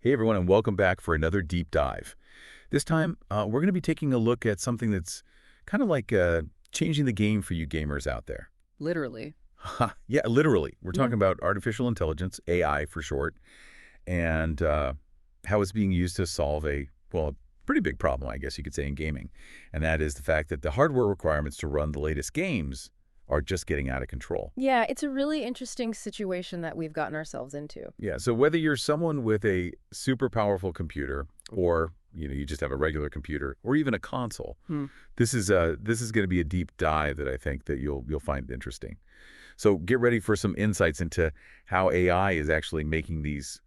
Hey everyone, and welcome back for another deep dive. This time, we're going to be taking a look at something that's kind of like changing the game for you gamers out there. Literally. Yeah, literally. We're Yeah. talking about artificial intelligence, AI for short, and how it's being used to solve a pretty big problem, I guess you could say, in gaming. And that is the fact that the hardware requirements to run the latest games are just getting out of control. Yeah, it's a really interesting situation that we've gotten ourselves into. Yeah, so whether you're someone with a super powerful computer or you just have a regular computer or even a console, Hmm. this is going to be a deep dive that I think that you'll find interesting. So get ready for some insights into how AI is actually making these,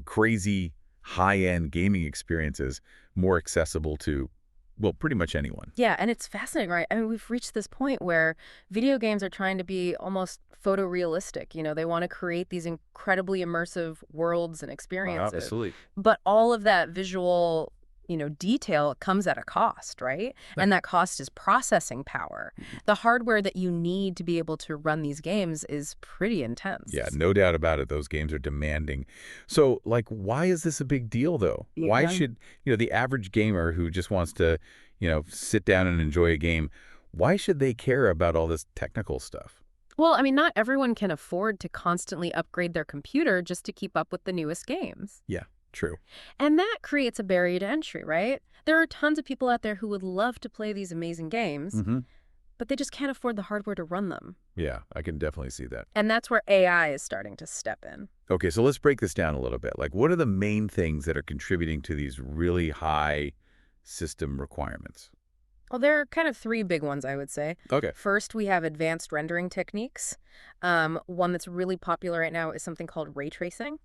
crazy high-end gaming experiences more accessible to, well, pretty much anyone. Yeah, and it's fascinating, right? I mean, we've reached this point where video games are trying to be almost photorealistic. They want to create these incredibly immersive worlds and experiences. Absolutely. But all of that visual, detail comes at a cost, right? Yeah. And that cost is processing power. The hardware that you need to be able to run these games is pretty intense. Yeah, no doubt about it. Those games are demanding. So, like, why is this a big deal, though? Why Yeah. should, the average gamer who just wants to, sit down and enjoy a game, why should they care about all this technical stuff? Well, I mean, not everyone can afford to constantly upgrade their computer just to keep up with the newest games. Yeah, true. And that creates a barrier to entry, right? There are tons of people out there who would love to play these amazing games, Mm-hmm. but they just can't afford the hardware to run them. Yeah, I can definitely see that. And that's where AI is starting to step in. Okay, so let's break this down a little bit. Like, what are the main things that are contributing to these really high system requirements? Well, there are kind of three big ones, I would say. Okay. First, we have advanced rendering techniques. One that's really popular right now is something called ray tracing.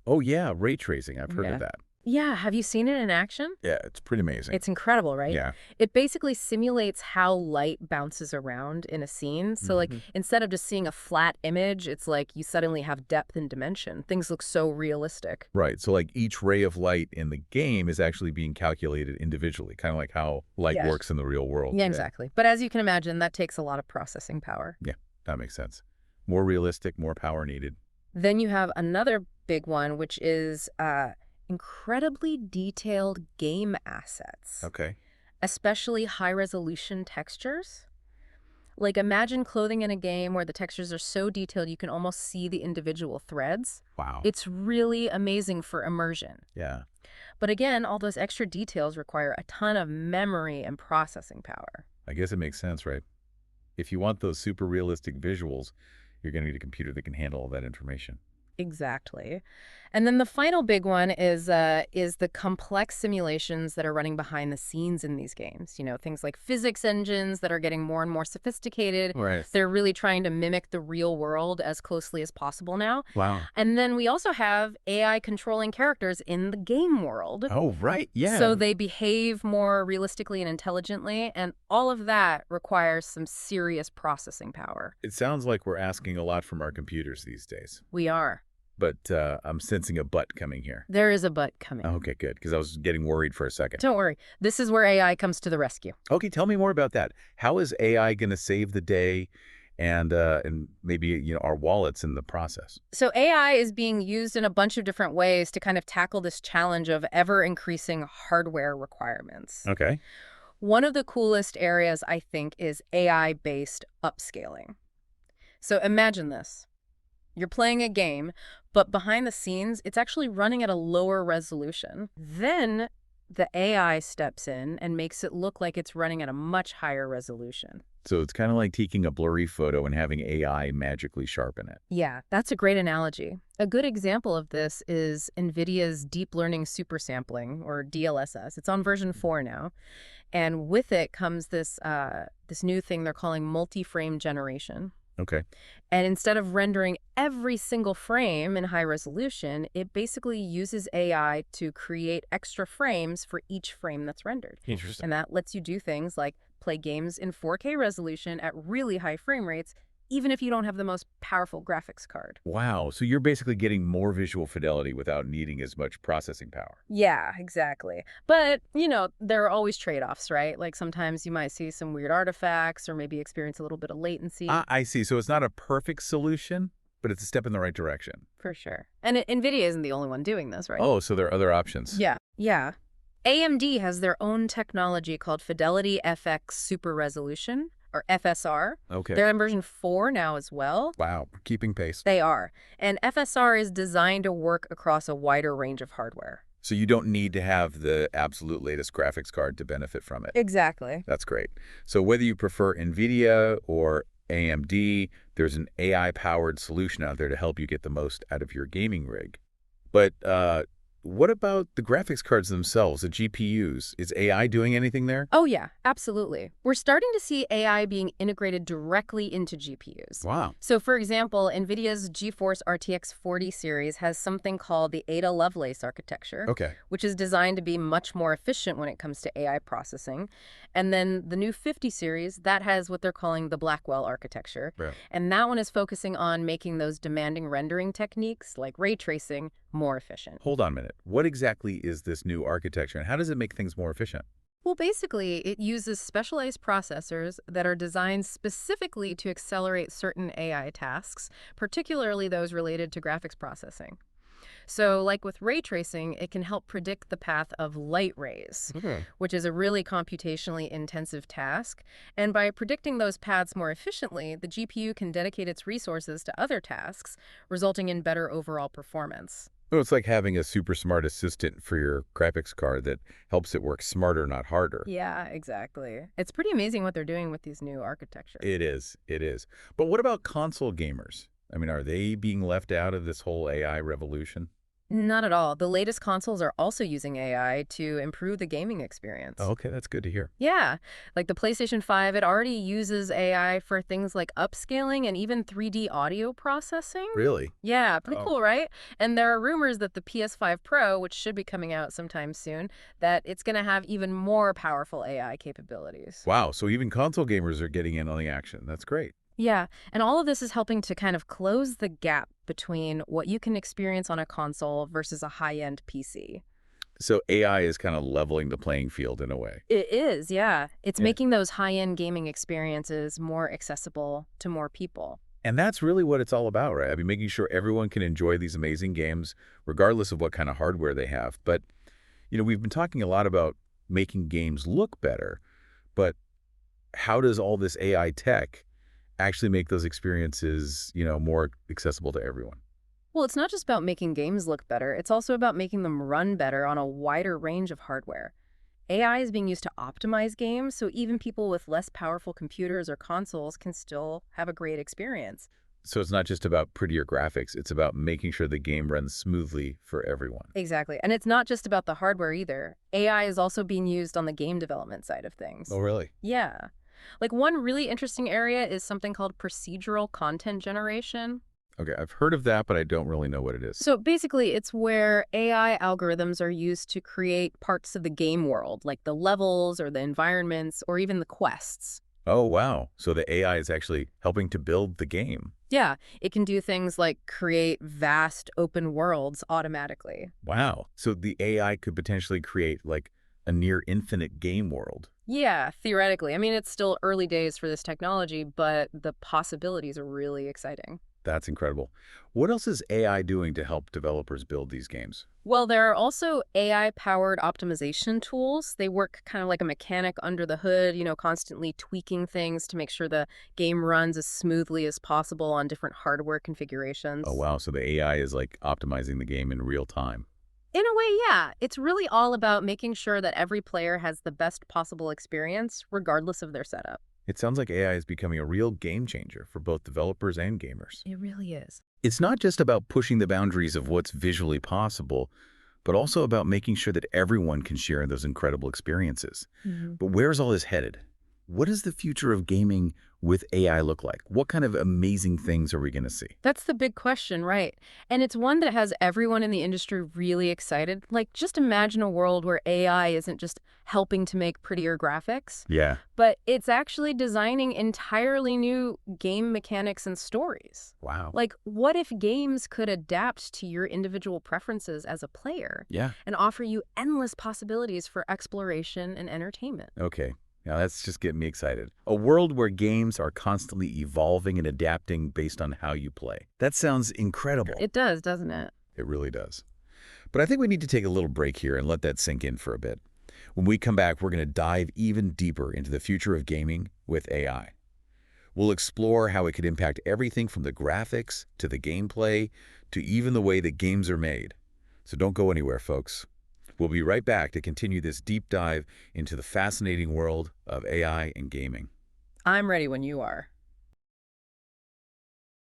Oh, yeah, ray tracing. I've heard of Yeah. that. Yeah, have you seen it in action? Yeah, it's pretty amazing. It's incredible, right? Yeah. It basically simulates how light bounces around in a scene. So, like, Hmm. instead of just seeing a flat image, it's like you suddenly have depth and dimension. Things look so realistic. Right. So like each ray of light in the game is actually being calculated individually, kind of like how light Yeah. works in the real world. Yeah, exactly. But as you can imagine, that takes a lot of processing power. Yeah, that makes sense. More realistic, more power needed. Then you have another big one, which is incredibly detailed game assets, Okay. especially high-resolution textures. Like, imagine clothing in a game where the textures are so detailed you can almost see the individual threads. Wow. It's really amazing for immersion. Yeah. But again, all those extra details require a ton of memory and processing power. I guess it makes sense, right? If you want those super realistic visuals, you're going to need a computer that can handle all that information. Exactly. And then the final big one is the complex simulations that are running behind the scenes in these games. Things like physics engines that are getting more and more sophisticated. Right. They're really trying to mimic the real world as closely as possible now. Wow. And then we also have AI controlling characters in the game world. Oh, right. Yeah. So they behave more realistically and intelligently, and all of that requires some serious processing power. It sounds like we're asking a lot from our computers these days. We are. But I'm sensing a but coming here. There is a but coming. Okay, good, because I was getting worried for a second. Don't worry. This is where AI comes to the rescue. Okay, tell me more about that. How is AI going to save the day and maybe, our wallets in the process? So AI is being used in a bunch of different ways to kind of tackle this challenge of ever-increasing hardware requirements. Okay. One of the coolest areas, I think, is AI-based upscaling. So imagine this. You're playing a game, but behind the scenes, it's actually running at a lower resolution. Then the AI steps in and makes it look like it's running at a much higher resolution. So it's kind of like taking a blurry photo and having AI magically sharpen it. Yeah, that's a great analogy. A good example of this is NVIDIA's Deep Learning Supersampling, or DLSS. It's on version 4 now. And with it comes this new thing they're calling multi-frame generation. Okay. And instead of rendering every single frame in high resolution, it basically uses AI to create extra frames for each frame that's rendered. Interesting. And that lets you do things like play games in 4K resolution at really high frame rates, even if you don't have the most powerful graphics card. Wow. So you're basically getting more visual fidelity without needing as much processing power. Yeah, exactly. But, there are always trade-offs, right? Like sometimes you might see some weird artifacts or maybe experience a little bit of latency. I see. So it's not a perfect solution, but it's a step in the right direction. For sure. And NVIDIA isn't the only one doing this, right? Oh, so there are other options. Yeah. Yeah. AMD has their own technology called Fidelity FX Super Resolution, or FSR. Okay. They're in version 4 now as well. Wow, keeping pace. They are. And FSR is designed to work across a wider range of hardware. So you don't need to have the absolute latest graphics card to benefit from it. Exactly. That's great. So whether you prefer NVIDIA or AMD, there's an AI-powered solution out there to help you get the most out of your gaming rig. But what about the graphics cards themselves, the GPUs? Is AI doing anything there? Oh, yeah, absolutely. We're starting to see AI being integrated directly into GPUs. Wow. So, for example, NVIDIA's GeForce RTX 40 series has something called the Ada Lovelace architecture, Okay. which is designed to be much more efficient when it comes to AI processing. And then the new 50 series, that has what they're calling the Blackwell architecture. Right. And that one is focusing on making those demanding rendering techniques, like ray tracing, more efficient. Hold on a minute. What exactly is this new architecture, and how does it make things more efficient? Well, basically, it uses specialized processors that are designed specifically to accelerate certain AI tasks, particularly those related to graphics processing. So, like with ray tracing, it can help predict the path of light rays, which is a really computationally intensive task. And by predicting those paths more efficiently, the GPU can dedicate its resources to other tasks, resulting in better overall performance. Oh, it's like having a super smart assistant for your graphics card that helps it work smarter, not harder. Yeah, exactly. It's pretty amazing what they're doing with these new architectures. It is. It is. But what about console gamers? I mean, are they being left out of this whole AI revolution? Not at all. The latest consoles are also using AI to improve the gaming experience. Oh, okay, that's good to hear. Yeah, like the PlayStation 5, it already uses AI for things like upscaling and even 3D audio processing. Really? Yeah, pretty Oh. cool, right? And there are rumors that the PS5 Pro, which should be coming out sometime soon, that it's going to have even more powerful AI capabilities. Wow, so even console gamers are getting in on the action. That's great. Yeah, and all of this is helping to kind of close the gap between what you can experience on a console versus a high-end PC. So AI is kind of leveling the playing field in a way. It is, yeah. It's Yeah. making those high-end gaming experiences more accessible to more people. And that's really what it's all about, right? I mean, making sure everyone can enjoy these amazing games, regardless of what kind of hardware they have. But, we've been talking a lot about making games look better, but how does all this AI tech actually make those experiences, more accessible to everyone? Well, it's not just about making games look better. It's also about making them run better on a wider range of hardware. AI is being used to optimize games, so even people with less powerful computers or consoles can still have a great experience. So it's not just about prettier graphics. It's about making sure the game runs smoothly for everyone. Exactly. And it's not just about the hardware either. AI is also being used on the game development side of things. Oh, really? Yeah. Like one really interesting area is something called procedural content generation. Okay, I've heard of that, but I don't really know what it is. So basically, it's where AI algorithms are used to create parts of the game world, like the levels or the environments or even the quests. Oh, wow. So the AI is actually helping to build the game. Yeah, it can do things like create vast open worlds automatically. Wow. So the AI could potentially create like a near infinite game world. Yeah, theoretically. I mean, it's still early days for this technology, but the possibilities are really exciting. That's incredible. What else is AI doing to help developers build these games? Well, there are also AI-powered optimization tools. They work kind of like a mechanic under the hood, constantly tweaking things to make sure the game runs as smoothly as possible on different hardware configurations. Oh, wow. So the AI is like optimizing the game in real time. In a way, yeah. It's really all about making sure that every player has the best possible experience, regardless of their setup. It sounds like AI is becoming a real game changer for both developers and gamers. It really is. It's not just about pushing the boundaries of what's visually possible, but also about making sure that everyone can share in those incredible experiences. But where's all this headed? What does the future of gaming with AI look like? What kind of amazing things are we going to see? That's the big question, right? And it's one that has everyone in the industry really excited. Like, just imagine a world where AI isn't just helping to make prettier graphics, Yeah. but it's actually designing entirely new game mechanics and stories. Wow. Like, what if games could adapt to your individual preferences as a player Yeah. and offer you endless possibilities for exploration and entertainment? Okay. Now that's just getting me excited. A world where games are constantly evolving and adapting based on how you play. That sounds incredible. It does, doesn't it? It really does. But I think we need to take a little break here and let that sink in for a bit. When we come back, we're going to dive even deeper into the future of gaming with AI. We'll explore how it could impact everything from the graphics to the gameplay to even the way that games are made. So don't go anywhere, folks. We'll be right back to continue this deep dive into the fascinating world of AI and gaming. I'm ready when you are.